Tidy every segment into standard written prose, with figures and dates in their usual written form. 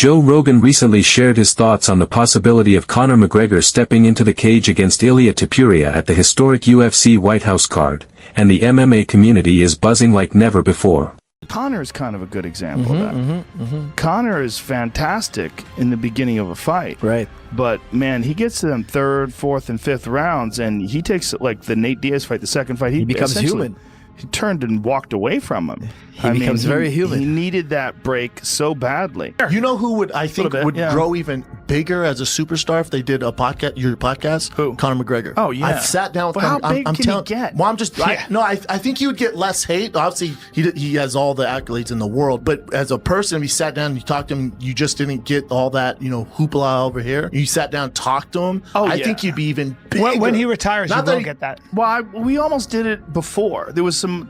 Joe Rogan recently shared his thoughts on the possibility of Conor McGregor stepping into the cage against Ilia Topuria at the historic UFC WhiteHouse card, and the MMA community is buzzing like never before. Conor is kind of a good example of that. Conor is fantastic in the beginning of a fight. Right. But, man, he gets to them third, fourth, and fifth rounds, and he takes, like, the Nate Diaz fight, the second fight. He becomes human. He turned and walked away from him. He becomes very human. He needed that break so badly. You know who would, I think, would grow even bigger as a superstar if they did a podcast, your podcast? Who? Conor McGregor. Oh, yeah. I've sat down with Well, him. how big can he get? Well, I'm just, I think he would get less hate. Obviously, he has all the accolades in the world, but as a person, if you sat down and you talked to him, you just didn't get all that, hoopla over here. You sat down and talked to him. I think you'd be even bigger. When he retires, you won't get that. Well, we almost did it before. There was some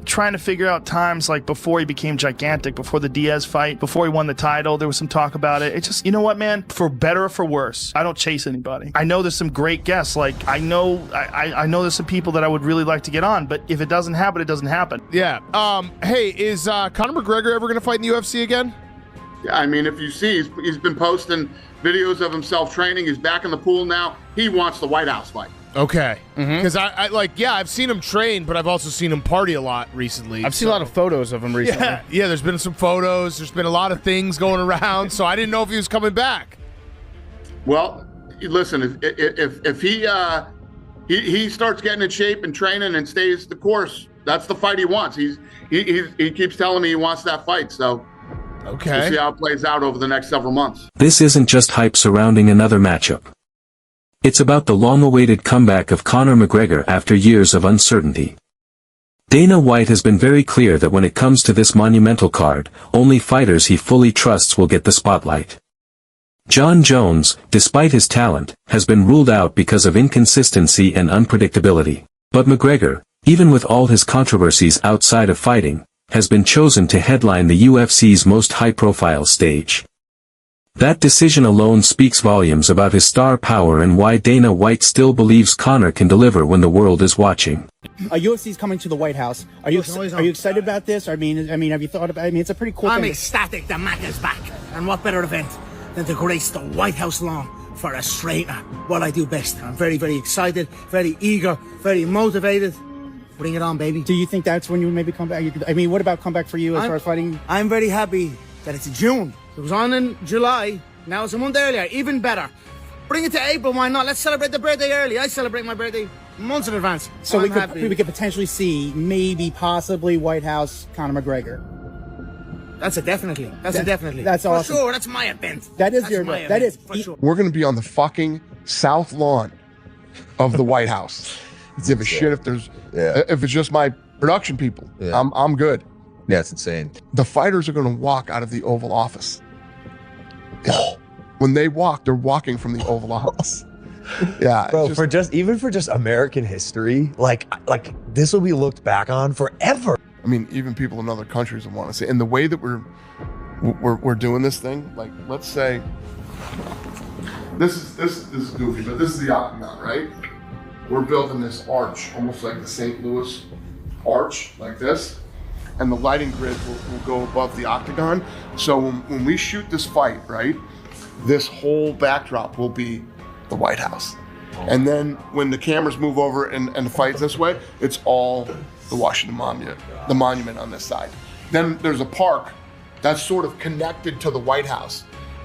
trying to figure out times, like before he became gigantic, before the Diaz fight, before he won the title. There was some talk about it. It's just, you know what, man? For better or for worse, I don't chase anybody. I know there's some great guests. Like, I know there's some people that I would really like to get on, but if it doesn't happen, it doesn't happen. Yeah. Hey, is Conor McGregor ever going to fight in the UFC again? Yeah, I mean, if you see, he's been posting videos of himself training. He's back in the pool now. He wants the WhiteHouse fight. Okay. Because I've seen him train, but I've also seen him party a lot recently. I've seen a lot of photos of him recently. Yeah, there's been some photos. There's been a lot of things going around, so I didn't know if he was coming back. Well, listen, if he starts getting in shape and training and stays the course, that's the fight he wants. He keeps telling me he wants that fight, so okay. We'll see how it plays out over the next several months. This isn't just hype surrounding another matchup. It's about the long-awaited comeback of Conor McGregor after years of uncertainty. Dana White has been very clear that when it comes to this monumental card, only fighters he fully trusts will get the spotlight. Jon Jones, despite his talent, has been ruled out because of inconsistency and unpredictability. But McGregor, even with all his controversies outside of fighting, has been chosen to headline the UFC's most high-profile stage. That decision alone speaks volumes about his star power and why Dana White still believes Conor can deliver when the world is watching. UFC's coming to WhiteHouse. Are you excited about this? I mean, have you thought about? I mean, it's a pretty cool thing. I'm ecstatic the Mac is back, and what better event than to grace the WhiteHouse lawn for a straightener? What I do best. I'm very, very excited, very eager, very motivated. Bring it on, baby. Do you think that's when you would maybe come back? I mean, what about comeback for you as far as fighting? I'm very happy that it's June. It was on in July. Now it's a month earlier. Even better. Bring it to April. Why not? Let's celebrate the birthday early. I celebrate my birthday months in advance. So we could potentially see maybe possibly WhiteHouse Conor McGregor. That's a definitely. That's awesome. For sure. That's my event. That's your event. That is. For sure. We're going to be on the fucking south lawn of the White House. Give a shit if it's just my production people. Yeah. I'm good. Yeah, it's insane. The fighters are going to walk out of the Oval Office. Yeah. When they walk, they're walking from the Oval Office. Yeah, bro. For just American history, like this will be looked back on forever. I mean, even people in other countries will want to see. And the way that we're doing this thing, like, let's say this is goofy, but this is the octagon, right? We're building this arch, almost like the St. Louis arch, like this. And the lighting grid will go above the octagon. So when we shoot this fight, right, this whole backdrop will be the White House. And then when the cameras move over and the fight's this way, it's all the Washington Monument, the monument on this side. Then there's a park that's sort of connected to the White House.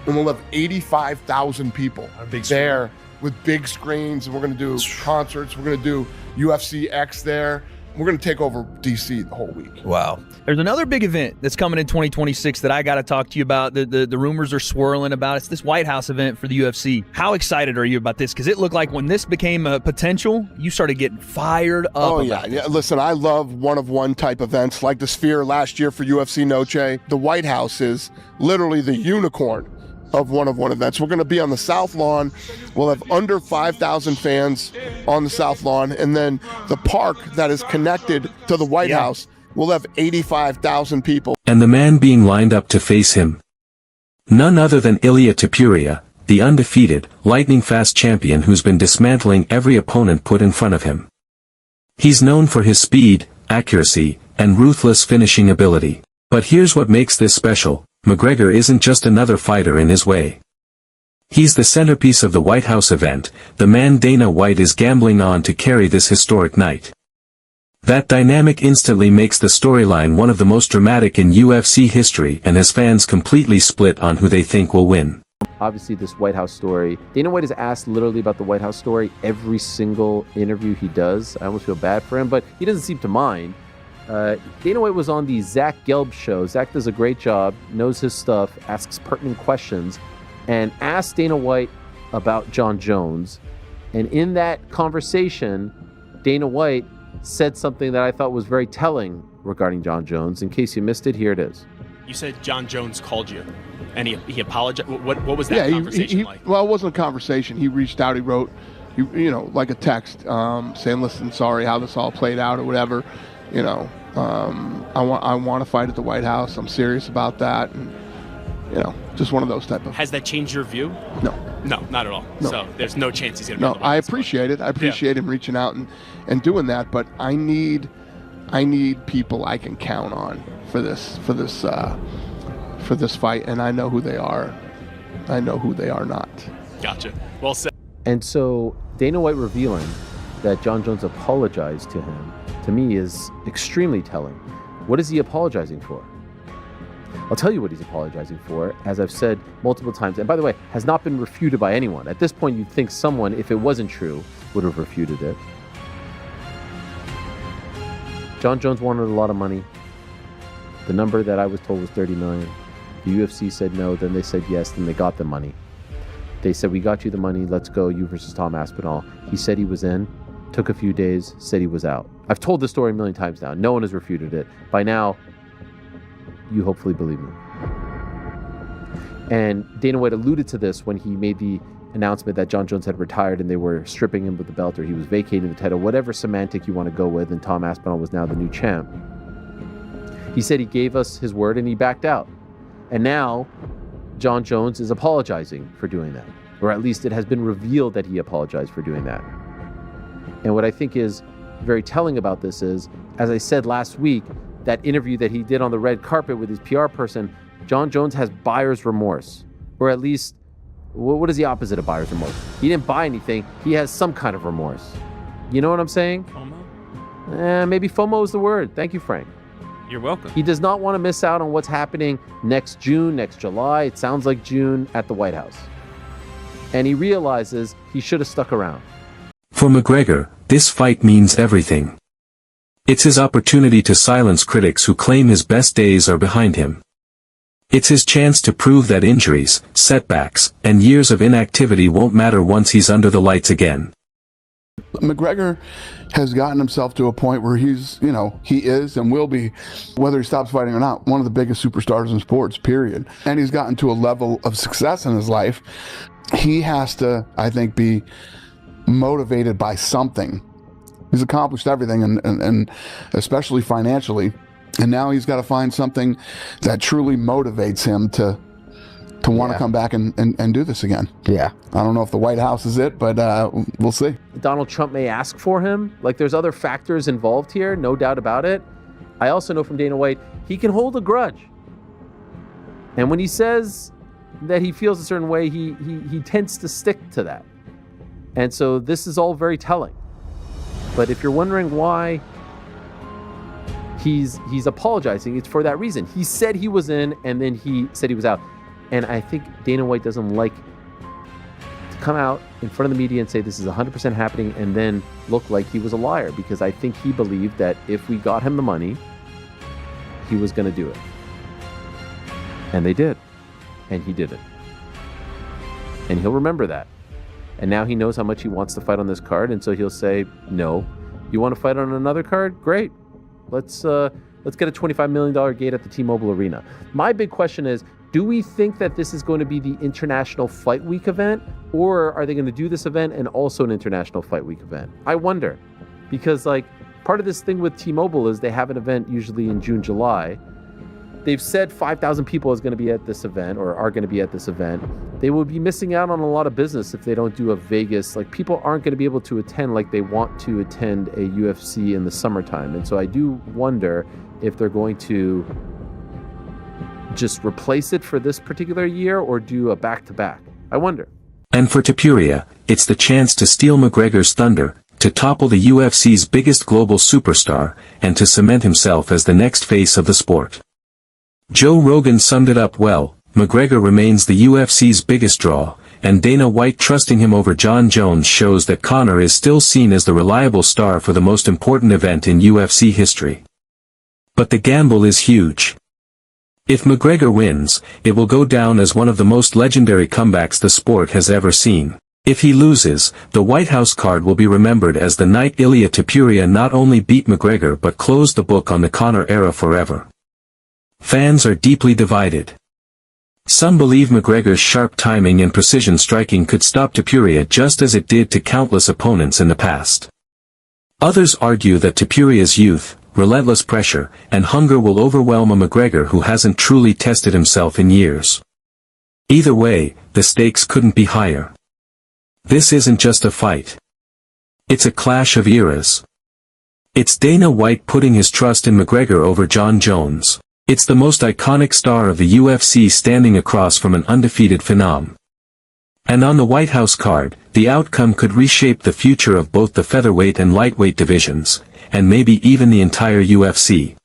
And we'll have 85,000 people there with big screens. And we're gonna do concerts. We're gonna do UFC X there. We're going to take over DC the whole week. Wow. There's another big event that's coming in 2026 that I got to talk to you about. The rumors are swirling about. It's this WhiteHouse event for the UFC. How excited are you about this? Because it looked like when this became a potential, you started getting fired up. Oh, yeah. Listen, I love one-of-one type events like the Sphere last year for UFC Noche. The White House is literally the unicorn of one-of-one events. We're going to be on the South Lawn. We'll have under 5,000 fans on the South Lawn. And then the park that is connected to the White House will have 85,000 people. And the man being lined up to face him, none other than Ilia Topuria, the undefeated, lightning-fast champion who's been dismantling every opponent put in front of him. He's known for his speed, accuracy, and ruthless finishing ability. But here's what makes this special. McGregor isn't just another fighter in his way. He's the centerpiece of the White House event, the man Dana White is gambling on to carry this historic night. That dynamic instantly makes the storyline one of the most dramatic in UFC history and has fans completely split on who they think will win. Obviously, this White House story, Dana White is asked literally about the White House story every single interview he does. I almost feel bad for him, but he doesn't seem to mind. Dana White was on the Zach Gelb show. Zach does a great job, knows his stuff, asks pertinent questions, and asked Dana White about Jon Jones. And in that conversation, Dana White said something that I thought was very telling regarding Jon Jones. In case you missed it, here it is. You said Jon Jones called you, and he apologized. What was that conversation like? Well, it wasn't a conversation. He reached out. He wrote, like a text, saying, "Listen, sorry how this all played out or whatever. I want to fight at the White House. I'm serious about that." And, just one of those type of. Has that changed your view? No, not at all. No. So there's no chance he's going to. No, I appreciate it. I appreciate him reaching out and doing that. But I need people I can count on for this fight, and I know who they are. I know who they are not. Gotcha. Well said. And so Dana White revealing that Jon Jones apologized to him, to me, is extremely telling. What is he apologizing for? I'll tell you what he's apologizing for, as I've said multiple times, and by the way, has not been refuted by anyone. At this point, you'd think someone, if it wasn't true, would have refuted it. Jon Jones wanted a lot of money. The number that I was told was $30 million. The UFC said no, then they said yes, then they got the money. They said, "We got you the money, let's go, you versus Tom Aspinall." He said he was in, took a few days, said he was out. I've told this story a million times now. No one has refuted it. By now, you hopefully believe me. And Dana White alluded to this when he made the announcement that Jon Jones had retired and they were stripping him with the belt, or he was vacating the title, whatever semantic you want to go with, and Tom Aspinall was now the new champ. He said he gave us his word and he backed out. And now Jon Jones is apologizing for doing that, or at least it has been revealed that he apologized for doing that. And what I think is very telling about this is, as I said last week, that interview that he did on the red carpet with his PR person, Jon Jones has buyer's remorse, or at least, what is the opposite of buyer's remorse? He didn't buy anything. He has some kind of remorse. You know what I'm saying? FOMO? Maybe FOMO is the word. Thank you, Frank. You're welcome. He does not want to miss out on what's happening next June, next July. It sounds like June at the White House. And he realizes he should have stuck around. For McGregor, this fight means everything. It's his opportunity to silence critics who claim his best days are behind him. It's his chance to prove that injuries, setbacks, and years of inactivity won't matter once he's under the lights again. McGregor has gotten himself to a point where he's, he is and will be, whether he stops fighting or not, one of the biggest superstars in sports, period. And he's gotten to a level of success in his life. He has to, I think, be motivated by something. He's accomplished everything, and especially financially. And now he's got to find something that truly motivates him to want to come back and do this again. Yeah. I don't know if the White House is it, but we'll see. Donald Trump may ask for him. Like, there's other factors involved here, no doubt about it. I also know from Dana White, he can hold a grudge. And when he says that he feels a certain way, he tends to stick to that. And so this is all very telling. But if you're wondering why he's apologizing, it's for that reason. He said he was in, and then he said he was out. And I think Dana White doesn't like to come out in front of the media and say this is 100% happening and then look like he was a liar, because I think he believed that if we got him the money, he was going to do it. And they did. And he did it. And he'll remember that. And now he knows how much he wants to fight on this card, and so he'll say, no. You want to fight on another card? Great. Let's get a $25 million gate at the T-Mobile Arena. My big question is, do we think that this is going to be the International Fight Week event, or are they going to do this event and also an International Fight Week event? I wonder, because part of this thing with T-Mobile is they have an event usually in June, July. They've said 5,000 people is going to be at this event, or are going to be at this event. They will be missing out on a lot of business if they don't do a Vegas. People aren't going to be able to attend like they want to attend a UFC in the summertime. And so I do wonder if they're going to just replace it for this particular year or do a back-to-back? I wonder. And for Topuria, it's the chance to steal McGregor's thunder, to topple the UFC's biggest global superstar, and to cement himself as the next face of the sport. Joe Rogan summed it up well: McGregor remains the UFC's biggest draw, and Dana White trusting him over Jon Jones shows that Conor is still seen as the reliable star for the most important event in UFC history. But the gamble is huge. If McGregor wins, it will go down as one of the most legendary comebacks the sport has ever seen. If he loses, the WhiteHouse card will be remembered as the night Ilia Topuria not only beat McGregor but closed the book on the Conor era forever. Fans are deeply divided. Some believe McGregor's sharp timing and precision striking could stop Topuria just as it did to countless opponents in the past. Others argue that Topuria's youth, relentless pressure, and hunger will overwhelm a McGregor who hasn't truly tested himself in years. Either way, the stakes couldn't be higher. This isn't just a fight. It's a clash of eras. It's Dana White putting his trust in McGregor over Jon Jones. It's the most iconic star of the UFC standing across from an undefeated phenom. And on the WhiteHouse card, the outcome could reshape the future of both the featherweight and lightweight divisions, and maybe even the entire UFC.